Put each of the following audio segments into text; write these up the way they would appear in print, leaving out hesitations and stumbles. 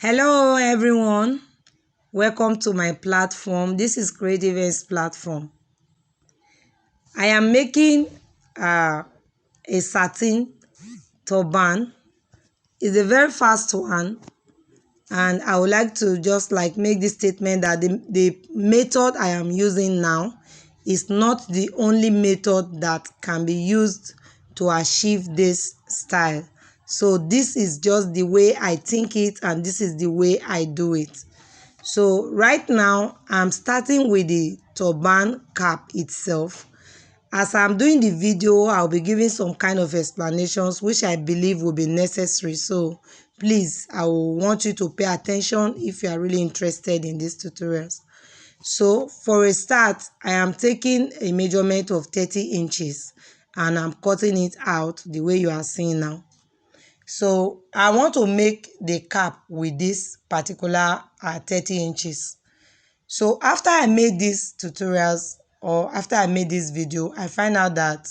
Hello everyone, welcome to my platform. This is Creative Ends platform. I am making a satin turban. It's a very fast one, and I would like to just make this statement that the method I am using now is not the only method that can be used to achieve this style. So this is just the way I think it, and this is the way I do it. So right now I'm starting with the turban cap itself. As I'm doing the video, I'll be giving some kind of explanations which I believe will be necessary. So please, I will want you to pay attention if you are really interested in these tutorials. So for a start, I am taking a measurement of 30 inches and I'm cutting it out the way you are seeing now. So I want to make the cap with this particular 30 inches. So after I made these tutorials, or after I made this video, I find out that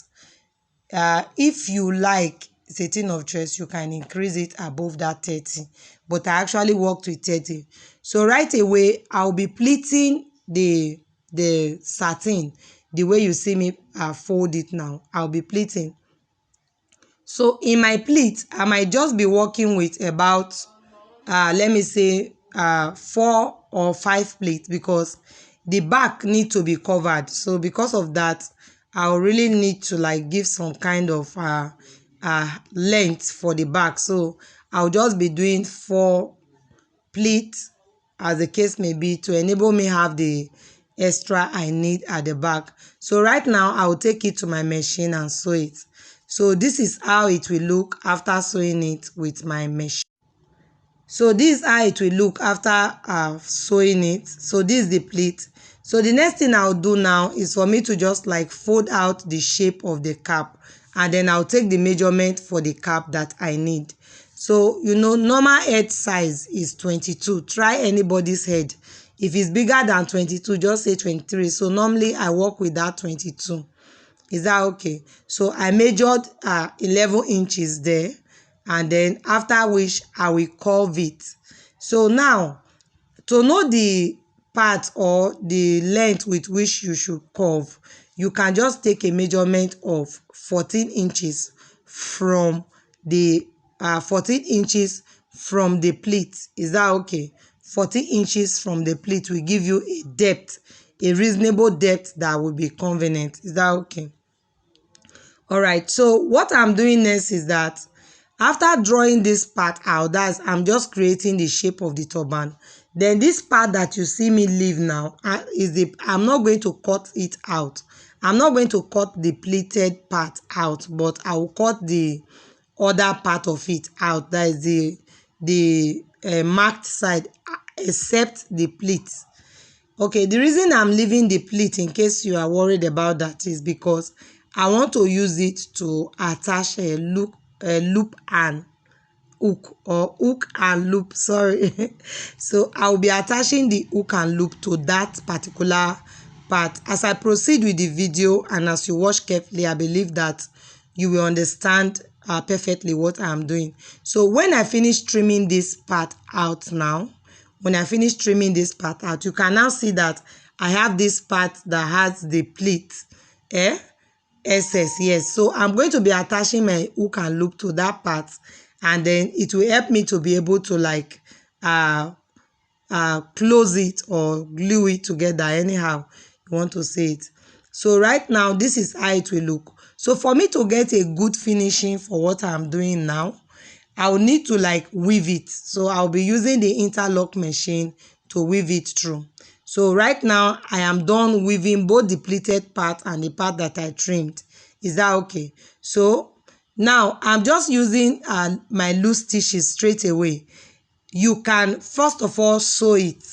if you like satin of choice, you can increase it above that 30, but I actually worked with 30. So right away I'll be pleating the satin the way you see me fold it now. I'll be pleating. So in my pleat, I might just be working with about let me say 4 or 5 pleats, because the back need to be covered. So because of that, I'll really need to give some kind of length for the back. So I'll just be doing 4 pleats, as the case may be, to enable me have the extra I need at the back. So right now I'll take it to my machine and sew it. So this is how it will look after sewing it with my machine. So this is how it will look after sewing it. So this is the pleat. So the next thing I'll do now is for me to just fold out the shape of the cap, and then I'll take the measurement for the cap that I need. So normal head size is 22. Try anybody's head. If it's bigger than 22, just say 23. So normally I work with that 22. Is that okay? So I measured 11 inches there, and then after which I will curve it. So now, to know the part or the length with which you should curve, you can just take a measurement of 14 inches from the 14 inches from the pleat. Is that okay? 14 inches from the pleat will give you a depth, a reasonable depth that will be convenient. Is that okay? All right, so what I'm doing next is that after drawing this part out, that's I'm just creating the shape of the turban. Then this part that you see me leave now I'm not going to cut it out. I'm not going to cut the pleated part out, but I will cut the other part of it out. That is the marked side, except the pleat. Okay, the reason I'm leaving the pleat, in case you are worried about that, is because I want to use it to attach a loop and hook, or hook and loop, sorry. So I'll be attaching the hook and loop to that particular part. As I proceed with the video and as you watch carefully, I believe that you will understand perfectly what I'm doing. So when I finish trimming this part out now, when I finish trimming this part out, you can now see that I have this part that has the pleat SS. Yes, so I'm going to be attaching my hook and loop to that part, and then it will help me to be able to close it or glue it together, anyhow you want to say it. So right now this is how it will look. So for me to get a good finishing for what I'm doing now, I will need to weave it. So I'll be using the interlock machine to weave it through. So right now I am done weaving both the pleated part and the part that I trimmed. Is that okay? So now I'm just using my loose stitches straight away. You can first of all sew it.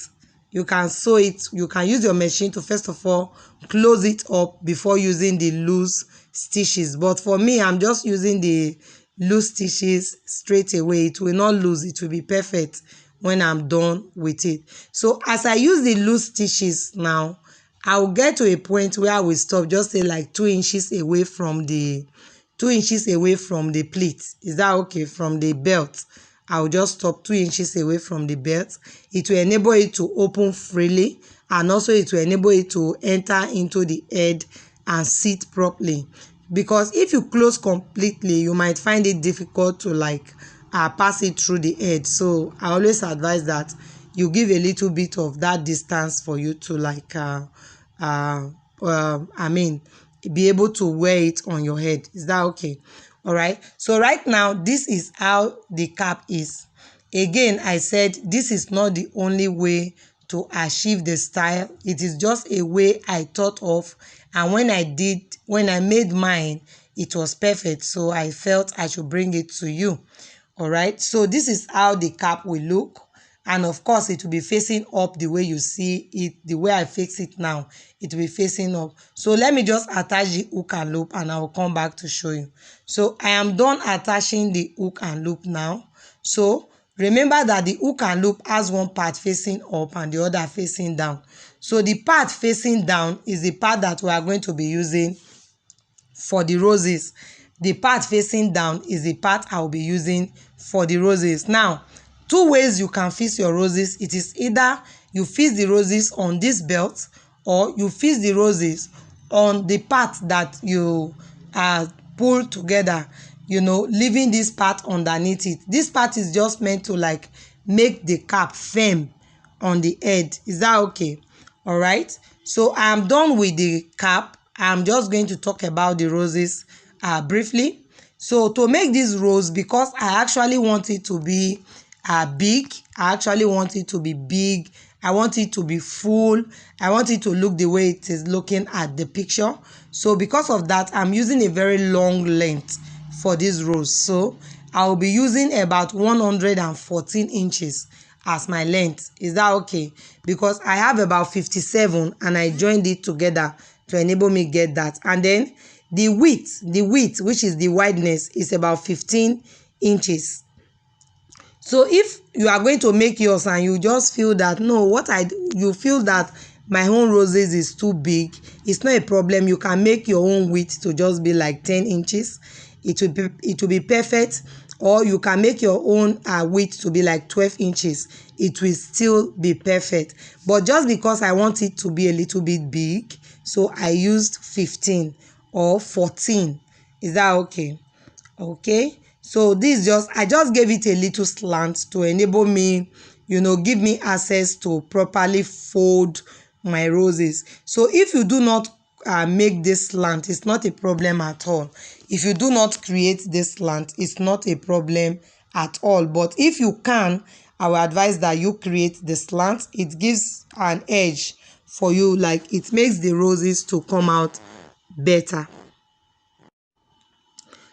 You can sew it. You can use your machine to first of all close it up before using the loose stitches. But for me, I'm just using the loose stitches straight away. It will not lose. It will be perfect when I'm done with it. So as I use the loose stitches now, I'll get to a point where I will stop, just say 2 inches away from the 2 inches away from the pleat. Is that okay? From the belt. I'll just stop 2 inches away from the belt. It will enable it to open freely, and also it will enable it to enter into the head and sit properly. Because if you close completely, you might find it difficult to like pass it through the head. So I always advise that you give a little bit of that distance for you to like be able to wear it on your head. Is that okay? All right, so right now this is how the cap is. Again, I said this is not the only way to achieve the style. It is just a way I thought of, and when I made mine, it was perfect, so I felt I should bring it to you. All right, so this is how the cap will look, and of course it will be facing up the way you see it. The way I fix it now, it will be facing up. So let me just attach the hook and loop, and I will come back to show you. So I am done attaching the hook and loop now. So remember that the hook and loop has one part facing up and the other facing down. So the part facing down is the part that we are going to be using for the roses. The part facing down is the part I will be using for the roses. Now, 2 ways you can fix your roses. It is either you fix the roses on this belt, or you fix the roses on the part that you pull together, leaving this part underneath it. This part is just meant to like make the cap firm on the head. Is that okay? All right, so I'm done with the cap. I'm just going to talk about the roses briefly. So to make this rose, because I actually want it to be big, I actually want it to be big, I want it to be full, I want it to look the way it is looking at the picture. So because of that, I'm using a very long length for this rose. So I'll be using about 114 inches as my length. Is that okay? Because I have about 57 and I joined it together to enable me get that. And then the width, which is the wideness, is about 15 inches. So if you are going to make yours and you just feel that you feel that my own roses is too big, it's not a problem. You can make your own width to just be like 10 inches. It will be perfect. Or you can make your own width to be like 12 inches. It will still be perfect. But just because I want it to be a little bit big, so I used 15 or 14. Is that okay? Okay, so I just gave it a little slant to enable me, give me access to properly fold my roses. So if you do not make this slant, it's not a problem at all. If you do not create this slant, it's not a problem at all. But if you can, I will advise that you create the slant. It gives an edge for you, like it makes the roses to come out better.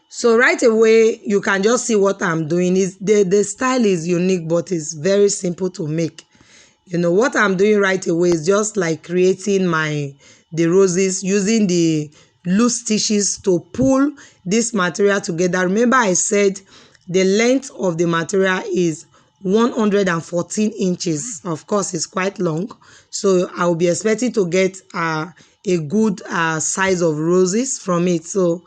So right away, you can just see what I'm doing. Is the style is unique, but it's very simple to make. What I'm doing right away is just like creating the roses using the loose stitches to pull this material together. Remember I said the length of the material is 114 inches. Of course, it's quite long. So I will be expecting to get a good size of roses from it. So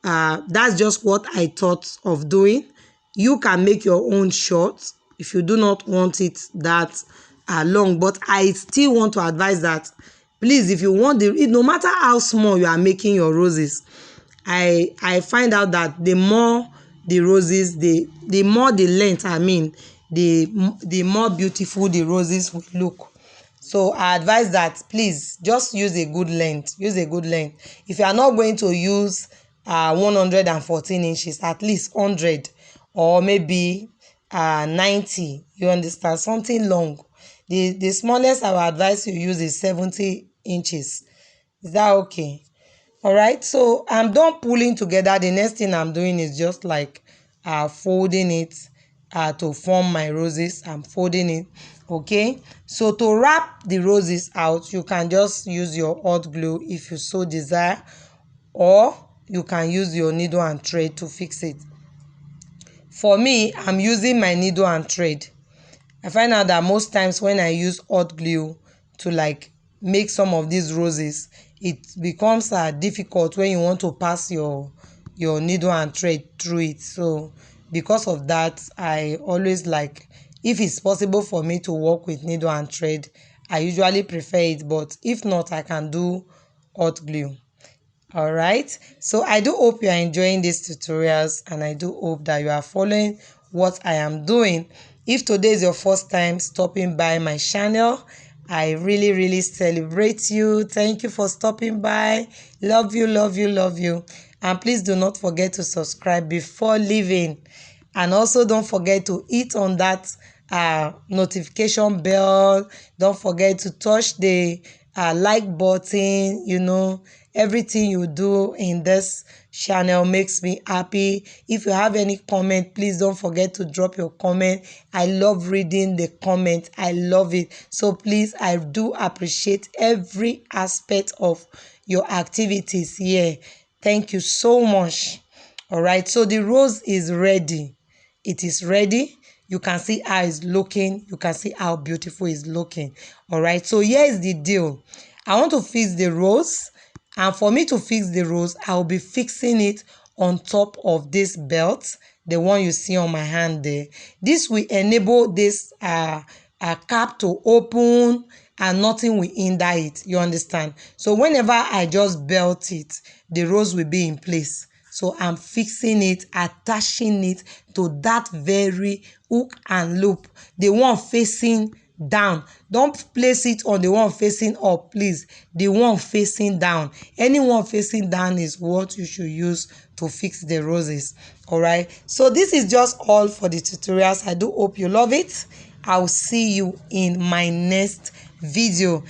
that's just what I thought of doing. You can make your own short if you do not want it that long, but I still want to advise that please, if you want no matter how small you are making your roses, I find out that the more the roses, the more the length, the more beautiful the roses will look. So I advise that please just use a good length. If you are not going to use 114 inches, at least 100 or maybe 90, you understand, something long. The smallest I will advise you use is 70 inches. Is that okay? All right, so I'm done pulling together. The next thing I'm doing is just like folding it to form my roses. I'm folding it. Okay, so to wrap the roses out, you can just use your hot glue if you so desire, or you can use your needle and thread to fix it. For me, I'm using my needle and thread. I find out that most times when I use hot glue to like make some of these roses, it becomes difficult when you want to pass your needle and thread through it. So Because of that, I always like, if it's possible for me to work with needle and thread, I usually prefer it, but if not, I can do hot glue. All right, so I do hope you are enjoying these tutorials, and I do hope that you are following what I am doing. If today is your first time stopping by my channel, I really celebrate you. Thank you for stopping by. Love you, love you, love you. And please do not forget to subscribe before leaving, and also don't forget to hit on that notification bell. Don't forget to touch the like button. Everything you do in this channel makes me happy. If you have any comment, please don't forget to drop your comment. I love reading the comment. I love it. So please, I do appreciate every aspect of your activities here. Thank you so much. All right, so the rose is ready. It is ready. You can see how it's looking. You can see how beautiful it's looking. All right, so here is the deal. I want to fix the rose, and for me to fix the rose, I'll be fixing it on top of this belt, the one you see on my hand there. This will enable this cap to open, and nothing will hinder it. You understand? So whenever I just belt it, the rose will be in place. So I'm fixing it, attaching it to that very hook and loop, the one facing down. Don't place it on the one facing up, please. The one facing down. Any one facing down is what you should use to fix the roses. All right, so this is just all for the tutorials. I do hope you love it. I'll see you in my next video.